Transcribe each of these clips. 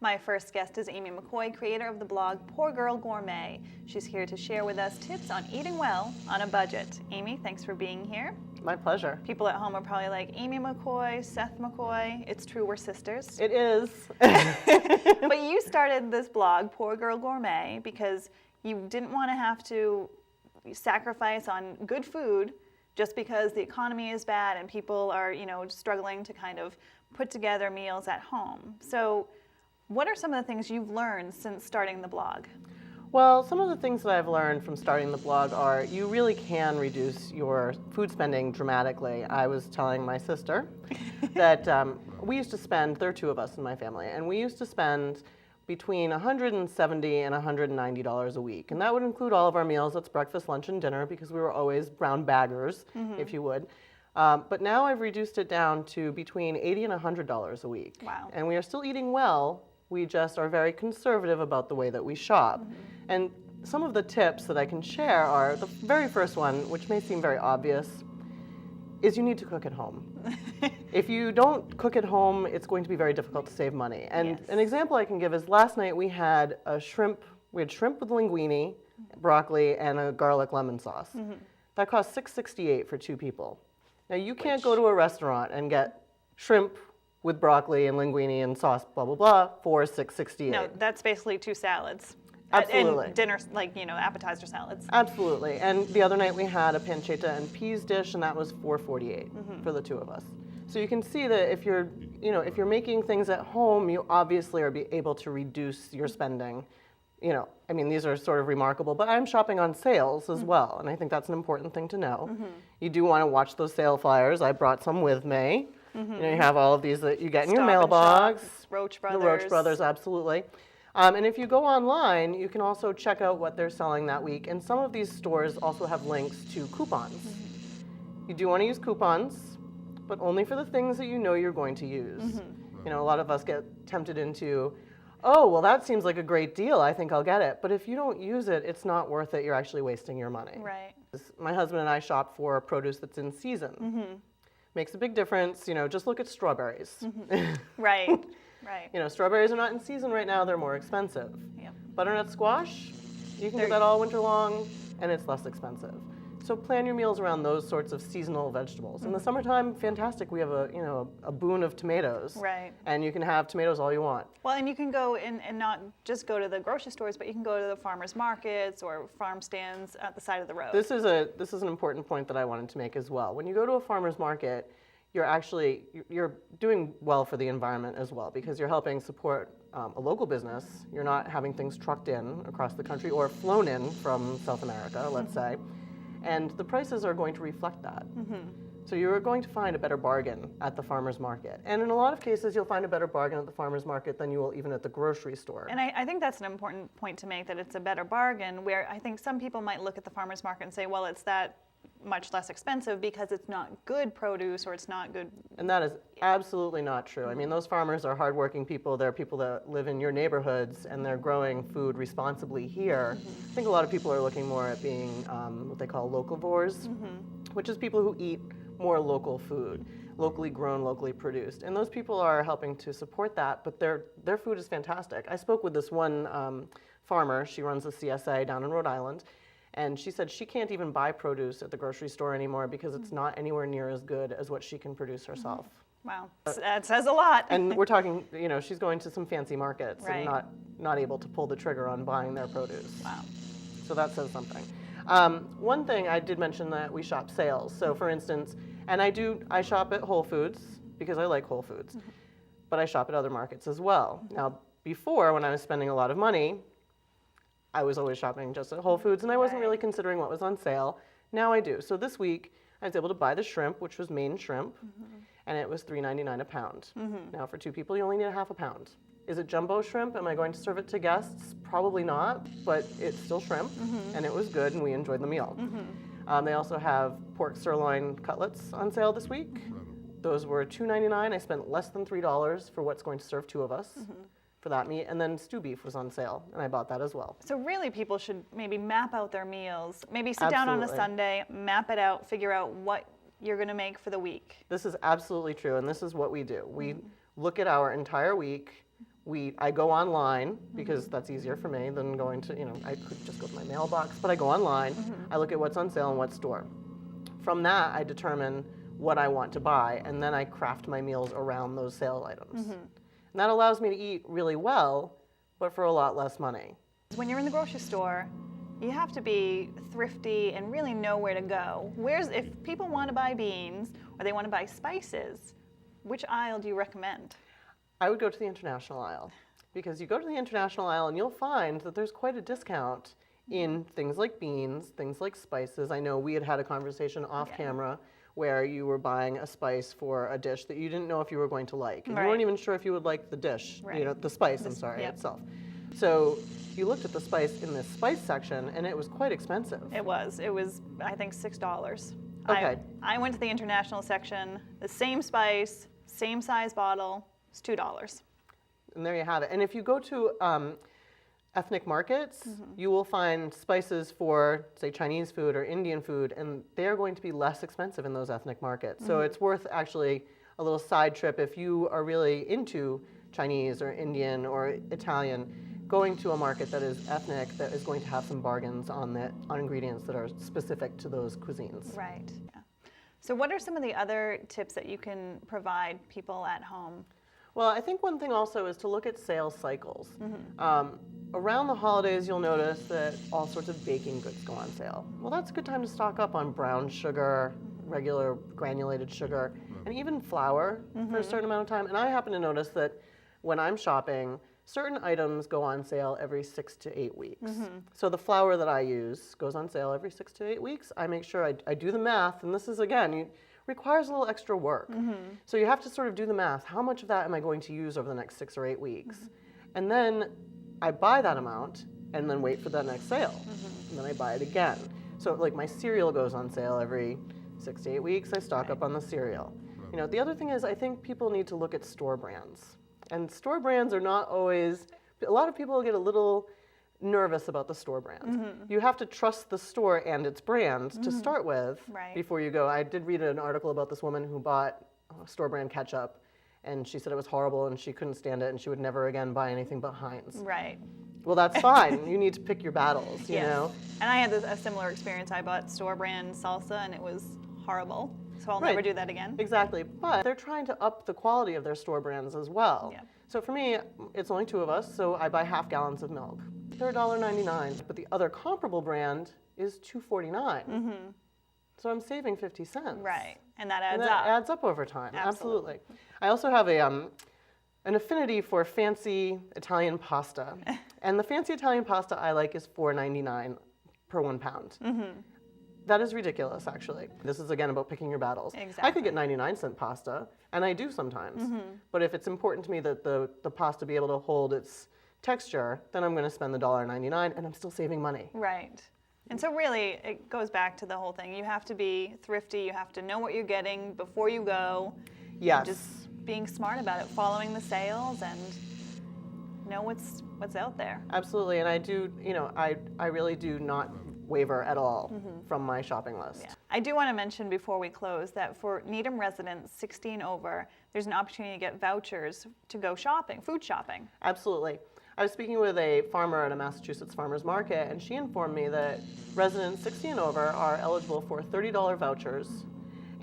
My first guest is Amy McCoy, creator of the blog Girl Gourmet. She's here to share with us tips on eating well on a budget. Amy, thanks for being here. My pleasure. People at home are probably like, Amy McCoy, Seth McCoy. It's true, we're sisters. It is. But you started this blog, Girl Gourmet, because you didn't want to have to sacrifice on good food just because the economy is bad and people are, struggling to kind of put together meals at home. So what are some of the things you've learned since starting the blog? Well, some of the things that I've learned from starting the blog are you really can reduce your food spending dramatically. I was telling my sister that we used to spend, there are two of us in my family, and we used to spend between $170 and $190 a week. And that would include all of our meals. That's breakfast, lunch, and dinner, because we were always brown baggers, if you would. But now I've reduced it down to between $80 and $100 a week. Wow. And we are still eating well. We just are very conservative about the way that we shop. And some of the tips that I can share are, the very first one, which may seem very obvious, is you need to cook at home. If you don't cook at home, it's going to be very difficult to save money. And an example I can give is last night we had shrimp with linguine, broccoli, and a garlic lemon sauce. That cost $6.68 for two people. Now you can't go to a restaurant and get shrimp with broccoli and linguine and sauce, blah, blah, blah, for $6.68. No, that's basically two salads. Absolutely. And dinner, appetizer salads. Absolutely. And the other night we had a pancetta and peas dish, and that was $4.48 for the two of us. So you can see that if you're making things at home, you obviously are able to reduce your spending. These are sort of remarkable, but I'm shopping on sales as well, and I think that's an important thing to know. You do want to watch those sale flyers. I brought some with me. You have all of these that you get in your mailbox. Roach Brothers. The Roach Brothers, absolutely. And if you go online, you can also check out what they're selling that week. And some of these stores also have links to coupons. You do want to use coupons, but only for the things that you know you're going to use. A lot of us get tempted into, oh, well, that seems like a great deal. I think I'll get it. But if you don't use it, it's not worth it. You're actually wasting your money. Right. My husband and I shop for produce that's in season. Makes a big difference. Just look at strawberries. Right. Right. Strawberries are not in season right now. They're more expensive. Yep. Butternut squash, you can get that all winter long, and it's less expensive. So plan your meals around those sorts of seasonal vegetables. In the summertime, fantastic. We have a boon of tomatoes. Right. And you can have tomatoes all you want. Well, and you can go and not just go to the grocery stores, but you can go to the farmers markets or farm stands at the side of the road. This is an important point that I wanted to make as well. When you go to a farmer's market, you're doing well for the environment as well, because you're helping support a local business. You're not having things trucked in across the country or flown in from South America, let's say, and the prices are going to reflect that. So you're going to find a better bargain at the farmer's market. And in a lot of cases, you'll find a better bargain at the farmer's market than you will even at the grocery store. And I think that's an important point to make, that it's a better bargain, where I think some people might look at the farmer's market and say, well, it's that much less expensive because it's not good produce or it's not good. And that is absolutely not true. Those farmers are hardworking people. They're people that live in your neighborhoods, and they're growing food responsibly here. I think a lot of people are looking more at being what they call locavores, which is people who eat more local food, locally grown, locally produced. And those people are helping to support that, but their food is fantastic. I spoke with this one farmer. She runs a CSA down in Rhode Island. And she said she can't even buy produce at the grocery store anymore because it's not anywhere near as good as what she can produce herself. Wow, that says a lot. And we're talking, she's going to some fancy markets Right. and not able to pull the trigger on buying their produce. Wow. So that says something. One thing I did mention that we shop sales. So for instance, and I shop at Whole Foods because I like Whole Foods, but I shop at other markets as well. Now, before, when I was spending a lot of money, I was always shopping just at Whole Foods, and I wasn't really considering what was on sale. Now I do. So this week, I was able to buy the shrimp, which was Maine shrimp, and it was $3.99 a pound. Now for two people, you only need a half a pound. Is it jumbo shrimp? Am I going to serve it to guests? Probably not, but it's still shrimp, and it was good, and we enjoyed the meal. They also have pork sirloin cutlets on sale this week. Those were $2.99. I spent less than $3 for what's going to serve two of us. For that meat, and then stew beef was on sale, and I bought that as well. So really people should maybe map out their meals, maybe sit down on a Sunday, map it out, figure out what you're going to make for the week. This is absolutely true, and this is what we do. We look at our entire week, I go online because that's easier for me than going to, I could just go to my mailbox, but I go online, I look at what's on sale in what store. From that, I determine what I want to buy, and then I craft my meals around those sale items. And that allows me to eat really well, but for a lot less money. When you're in the grocery store, you have to be thrifty and really know where to go. If people want to buy beans or they want to buy spices, which aisle do you recommend? I would go to the international aisle, because you go to the international aisle and you'll find that there's quite a discount in things like beans, things like spices. I know we had a conversation off camera where you were buying a spice for a dish that you didn't know if you were going to like. And you weren't even sure if you would like the dish, the spice, itself. So you looked at the spice in the spice section and it was quite expensive. It was, I think, $6. Okay. I went to the international section, the same spice, same size bottle, it's $2. And there you have it. And if you go to ethnic markets, you will find spices for, say, Chinese food or Indian food, and they are going to be less expensive in those ethnic markets. So it's worth actually a little side trip if you are really into Chinese or Indian or Italian, going to a market that is ethnic, that is going to have some bargains on ingredients that are specific to those cuisines. Right. Yeah. So what are some of the other tips that you can provide people at home? Well, I think one thing also is to look at sales cycles. Around the holidays, you'll notice that all sorts of baking goods go on sale. Well, that's a good time to stock up on brown sugar, regular granulated sugar, and even flour for a certain amount of time. And I happen to notice that when I'm shopping, certain items go on sale every 6 to 8 weeks. So the flour that I use goes on sale every 6 to 8 weeks. I make sure I do the math, and this is, again, requires a little extra work. So you have to sort of do the math. How much of that am I going to use over the next 6 or 8 weeks? And then I buy that amount and then wait for the next sale. And then I buy it again. So like my cereal goes on sale every 6 to 8 weeks. I stock up on the cereal. The other thing is I think people need to look at store brands. And store brands are not always, a lot of people get a little nervous about the store brand. You have to trust the store and its brand to start with before you go. I did read an article about this woman who bought store brand ketchup, and she said it was horrible and she couldn't stand it and she would never again buy anything but Heinz. Right. Well, that's fine. You need to pick your battles, you know? And I had a similar experience. I bought store brand salsa and it was horrible. So I'll never do that again. Exactly. But they're trying to up the quality of their store brands as well. So for me, it's only 2 of us, so I buy half gallons of milk. They're $1.99, but the other comparable brand is $2.49. So I'm saving 50 cents. Right, and that adds up. up. Adds up over time, absolutely. I also have an affinity for fancy Italian pasta. And the fancy Italian pasta I like is $4.99 per 1 pound. That is ridiculous, actually. This is, again, about picking your battles. Exactly. I could get 99-cent pasta, and I do sometimes. But if it's important to me that the pasta be able to hold its texture, then I'm going to spend the $1.99, and I'm still saving money. Right. And so really, it goes back to the whole thing. You have to be thrifty. You have to know what you're getting before you go. Yes. Just being smart about it, following the sales, and know what's out there. Absolutely, and I do, I really do not waver at all from my shopping list. I do want to mention before we close that for Needham residents 16 over, there's an opportunity to get vouchers to go shopping, food shopping. Absolutely. I was speaking with a farmer at a Massachusetts farmer's market, and she informed me that residents 60 and over are eligible for $30 vouchers,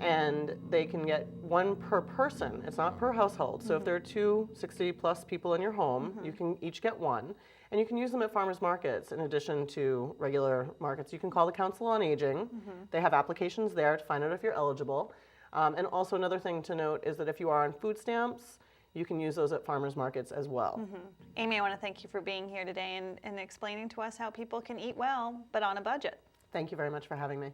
and they can get 1 per person. It's not per household. So if there are 2 60-plus people in your home, you can each get 1. And you can use them at farmers markets in addition to regular markets. You can call the Council on Aging. They have applications there to find out if you're eligible. And also another thing to note is that if you are on food stamps, you can use those at farmers markets as well. Amy, I want to thank you for being here today and explaining to us how people can eat well, but on a budget. Thank you very much for having me.